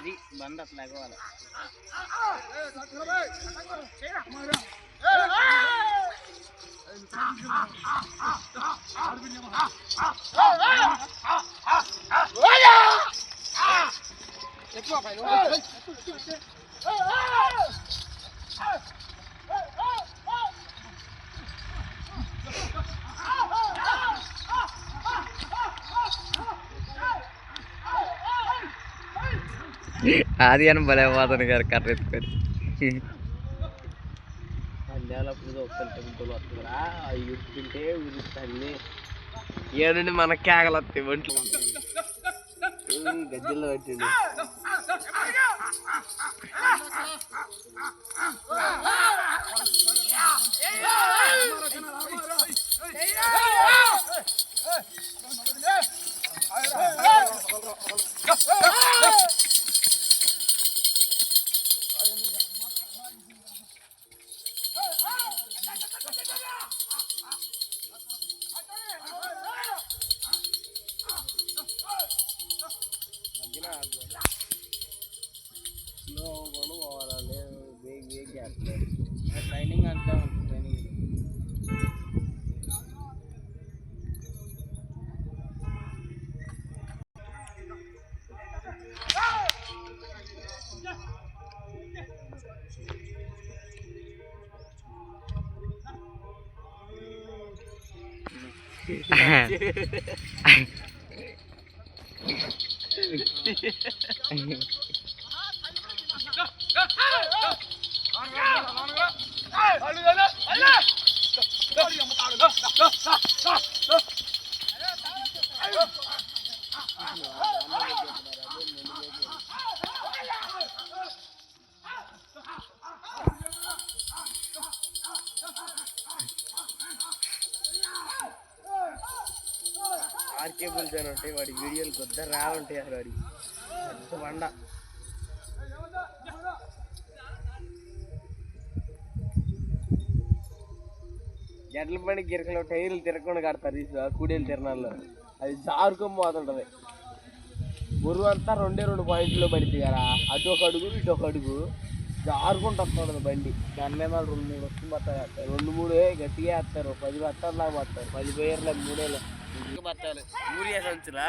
అది బంద్ అట్లా ఎగవాలి. అది అని భలే పోతాను గారు కర్ర ఎత్తుకొని. అప్పుడు ఒక్కరు వస్తుందిరా తింటే ఊరిస్తాన్ని ఏడుండి మన కేకలు వస్తాయి ఒంట్లో గజ్జల్లో పెట్టిండు. ట్రైనింగ్ అంతా ఉంటుంది. ట్రైనింగ్ ఆర్కేబుల్స్ అని ఉంటాయి వాడి వీడియోలు కొద్ద రావుంటాయి. అసలు వాడి పెద్ద బండ. ఎడ్ల బండి గిరకలో టైర్లు తిరగకుండా కడతారు కూడేలు తిరణాల్లో. అది జారుకొని పోతుంటది. బరువు అంతా 2 పాయింట్లో పడింది కదా, అటు ఒక అడుగు ఇటు ఒక అడుగు జారుకుంటూ వస్తుంటుంది బండి. దాని మీద 2-3 వస్తు బత్తాలు 2-3 గట్టిగా వేస్తారు. 10 బత్తాలు దాకా పోతారు. 10 పోయర్లే 3 బత్తాలు. యూరియా సంచులా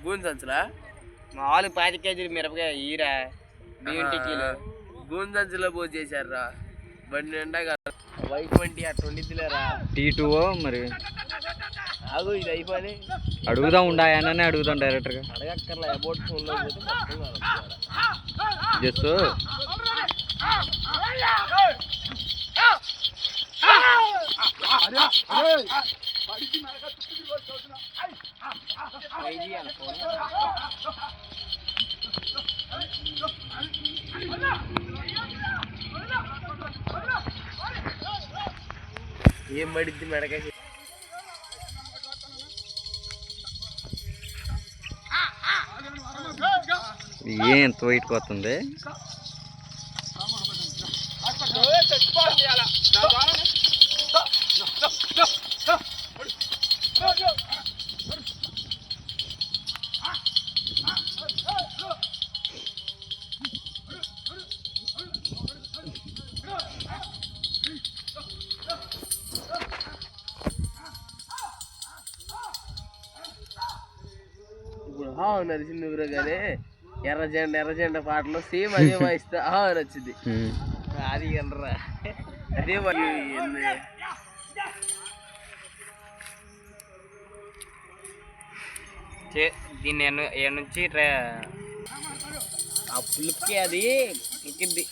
గూన్ సంచులా మామూలు 5 కేజీలు మిరపకాయ ఈరా బియ్యం టిక్కీలు గూన్ సంచులో పోసి చేశారా బండి నిండా. వైట్ వంటి అట్లా వండిద్దిలేరా T2 మరి ఆగు ఇది అయిపోయి అడుగుదా ఉండాయననే అడుగుతాం డైరెక్ట్గా. అడగక్కర్లా అబౌట్ ఫోన్లో పోతే జస్ట్ ఏం పడిద్ది మెడకాయ. ఎంత వెయిట్ పోతుంది. ఇప్పుడు నరిసింది కానీ ఎర్రజెండ పాటలో సేమ్ అదే వాయిస్తా నచ్చింది. అది అనరా అదే దీన్ని నుంచి ఆ పులుపుకి అది ఎక్కిద్ది.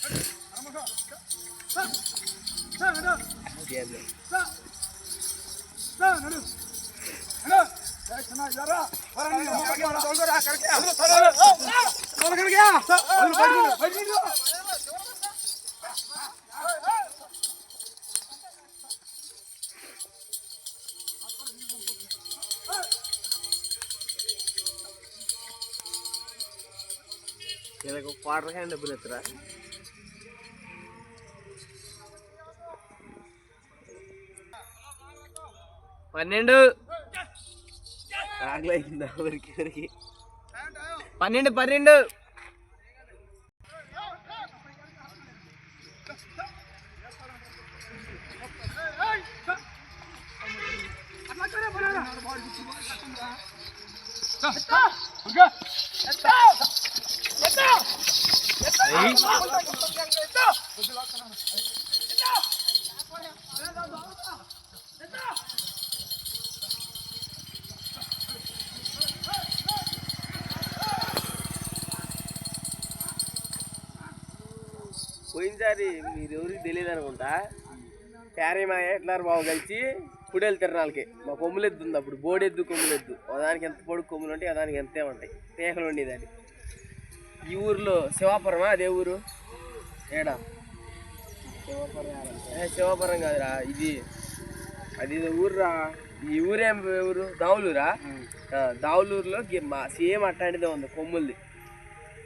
ఇలాగ క్వార్టర్ హ్యాండ్ డబ్బులు ఎత్తరా. పన్నెండు ఆకలి అవుతుందా ఊరికి 12 పోయినసారి మీరు ఎవరికి తెలియదు అనుకుంటా, ప్యారీ మా ఎట్లారు బాబు కలిసి పుడేలు తిరణాలకి మా కొమ్ములు ఎద్దు ఉంది అప్పుడు, బోడెద్దు కొమ్ములు ఎద్దు, దానికి ఎంత పొడుగు కొమ్ములు ఉంటాయి దానికి ఎంతే ఉంటాయి, తేకలు ఉండేదాన్ని. ఈ ఊర్లో శివాపురమా అదే ఊరు ఏడా శివాపురం కాదురా, ఇది అది ఊరురా. ఈ ఊరేం ఊరు దావులూరా, దావులూరులో సేమ్ అట్లాంటిదే ఉంది కొమ్ములది.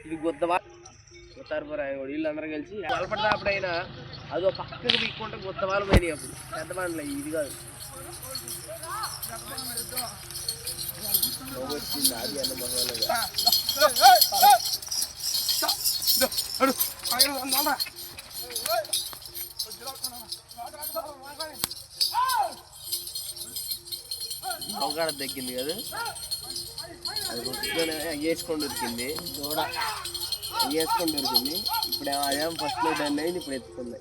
ఇది గుత్తవారం ఆయన కూడా వీళ్ళందరూ కలిసి బలపడతా అప్పుడైనా అదో పక్కకు పీక్కుంటే గుత్తవాళ్ళు పోయినాయి అప్పుడు పెద్ద పండ్ల ఇది కాదు వచ్చింది అది అన్న మహోలుగా. అవకాశం తగ్గింది కదా, అది కొట్టుకొని వేసుకొని దొరికింది చూడ, వేసుకొని దొరికింది. ఇప్పుడు అదేమో ఫస్ట్లో డన్ అయింది, ఇప్పుడు ఎత్తుకుంది.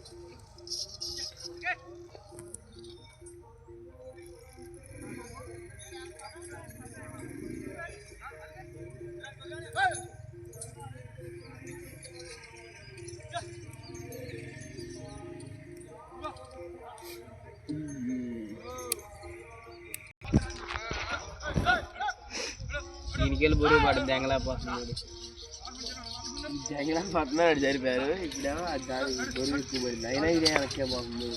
దీనికెళ్ళి బొరుగు పడుతుంది దెంగలాపోతున్నాడు, దెంగలాపోతున్నాడు జరిపారు. ఇప్పుడేమో దాని బొరుగు ఎక్కువ పడింది, అయినా ఇదే వెనక్కే పోతుంది.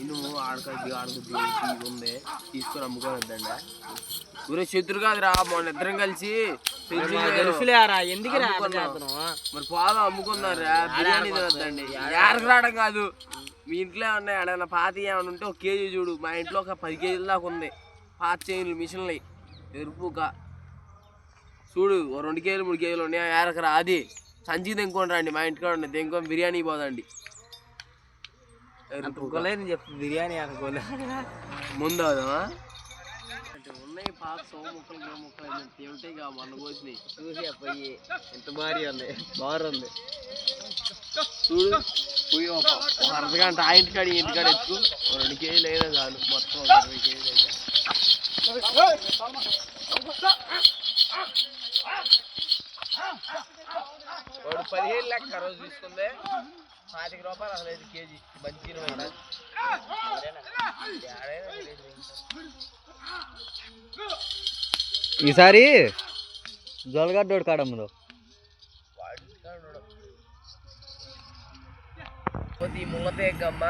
ఇను ఆడకొద్ది ఉంది తీసుకొని అమ్ముకొని వద్దండి. ఊరే శత్రు కాదురా, మొన్న ఇద్దరం కలిసి ఎందుకు మరి పాలు అమ్ముకున్నారా, బిర్యానీ వద్దండి. ఎక్కడికి రావడం కాదు, మీ ఇంట్లో ఏమన్నా ఏడైనా పాత ఏమైనా ఉంటే ఒక కేజీ చూడు. మా ఇంట్లో ఒక 10 కేజీల దాకా ఉంది పాత చైన్లు మిషన్లు ఎరుపుక చూడు, 2 కేజీలు 3 కేజీలు ఉన్నాయి. ఏరకరా అది సంచి తెంకొని రండి, మా ఇంటికాడ ఉండి తెంకొని బిర్యానీ పోదండి. చెప్పు బిర్యానీ అనుకోలే ముందు అవుదామా ఉన్నాయి పాత సో ముక్కలు ఏమిటాయి కా మొన్న కోసినాయి చూసి పోయి ఎంత భారీ ఉంది, బాగుంది చూడు. పోయి ఒక అర్ధగంట ఆ ఇంటికాడ ఇంటికాడ ఎత్తుకు 2 కేజీలు అయినా చాలు, మొత్తం 20 కేజీలు అయితే. వాడు 15 లెక్క రోజు తీసుకుందే 25 రూపాయలు అసలు 5 కేజీ మంచి 20. ఈసారి జోలగడ్డోడు కాడమ్మలో ముంగతే గమ్మ